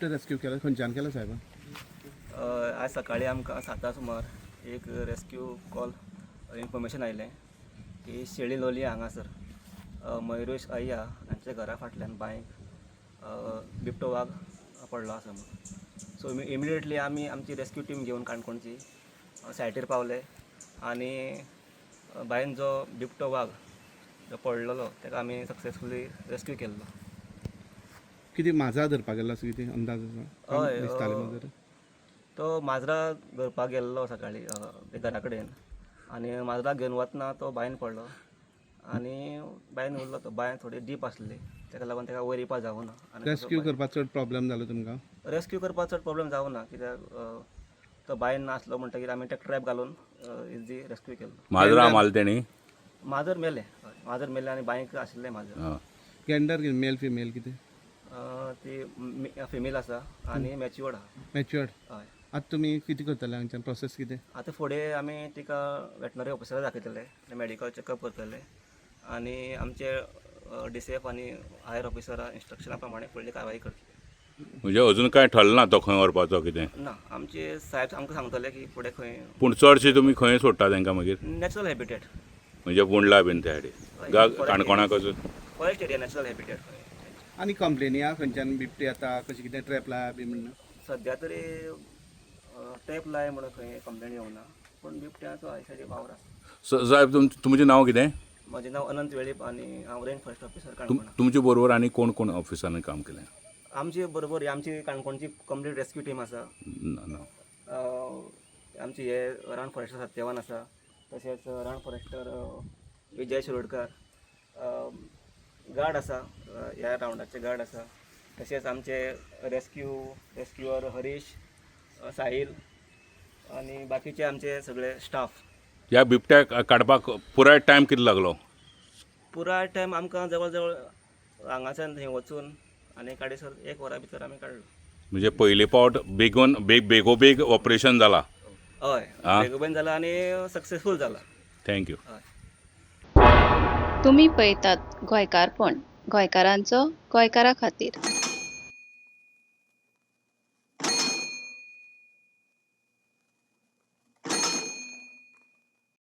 Rescue केला, खंयच्यान केला साहेब? आज सकाळी आमकां 7 सुमार एक रेस्क्यू कॉल इन्फॉर्मेशन आयलें की शेळी लोलये हांगासर मयुरेश अय्या हांच्या घरा फाटल्यान बांयक बिबटो वाघ पडलो आसा म्हणून. सो इमिडिएटली आमी आमची रेस्क्यू टीम घेवन काणकोणची सायटीर पावले आनी बायन जो बिबटो वाघ जो पडलेलो ताका आमी सक्सेसफुली रेस्क्यू केल्लो. कितें माजरां धरपाक गेल्लो असो कितें अंदाज आसा? हय, दिसतालें माजर. तो माजरां धरपाक गेल्लो सकाळी ते घरा कडेन आनी माजराक घेवन वतना तो बांयन पडलो आनी बांयन उरलो. तो बांय थोडी डीप आसली ताका लागून ताका वयर येवपाक जावना. रेस्क्यू करपाक चड प्रॉब्लेम जालो तुमकां? रेस्क्यू करपाक चड प्रॉब्लेम जावना कित्याक तो बांयन नासलो म्हणटकीर आमी ताका ट्रॅप घालून इजी रेस्क्यू केलो. माजरां मारली तेणी? माजर मेले. माजर मेले आनी बांयक आशिल्लें माजर. जेंडर कितें, मेल फिमेल कितें? ती फिमेल आसा आनी मॅच्युअर्ड आहा. मॅच्युअर्ड. हय. आतां तुमी कितें करतले हांगच्यान प्रोसेस कितें? आतां फुडें आमी तिका वेटनरी ऑफिसराक दाखयतले, मॅडिकल चॅकअप करतले आनी आमचे DCF आनी हायर ऑफिसरा इन्स्ट्रक्शना प्रमाणे फुडली कारवाई करतली. म्हणजे अजून काय ठरलें ना तो खंय व्हरपाचो कितें? ना, आमचे साहेब आमकां सांगतले की फुडें खंय. पूण चडशे तुमी खंय सोडटा तांकां मागीर? नॅचरल हॅबिटेट म्हणजे बोंडला बीन त्या सायडीन काणकोणाकच? Forest area natural habitat. आनी कंप्लेनी आहा खंयच्यान बिबटे येता कशें कितें ट्रॅप लाया बी म्हणून? सद्या तरी ट्रॅप लाय म्हणून खंय कंप्लेन येवना, पूण बिबट्याचो हाय सायडीक वावर आसा. साहेब तुमचें नांव कितें? म्हजें नांव अनंत वेळीप आनी हांव रेंज फॉरेस्ट ऑफिसर काणकोणा. तुमचे बरोबर आनी कोण कोण ऑफिसांनी काम केलें? आमचे बरोबर आमची काणकोणची कंप्लीट रेस्क्यू टीम आसा. आमचे हे रान फॉरेस्टर सत्यवान आसा, तशेंच रान फॉरेस्टर विजय शिरोडकर, गार्ड आसा, ह्या रावंडाचे गार्ड आसा, तशेंच आमचे रेस्क्युअर हरीश, साहील आनी बाकीचे आमचे सगळे स्टाफ. ह्या बिबट्याक काडपाक पुराय टायम कितलो लागलो? पुराय टायम आमकां जवळ जवळ हांगाच्यान थंय वचून आनी काडीसर 1 वरा भितर आमी काडलो. म्हणजे पयले फावट बेगोबेग ऑपरेशन जाला? हय, बेगोबेन जाला आनी सक्सेसफूल जाला. थँक्यू. तुम्ही पळयतात गोंयकारपण, गोंयकारांचो गोंयकारा खातीर.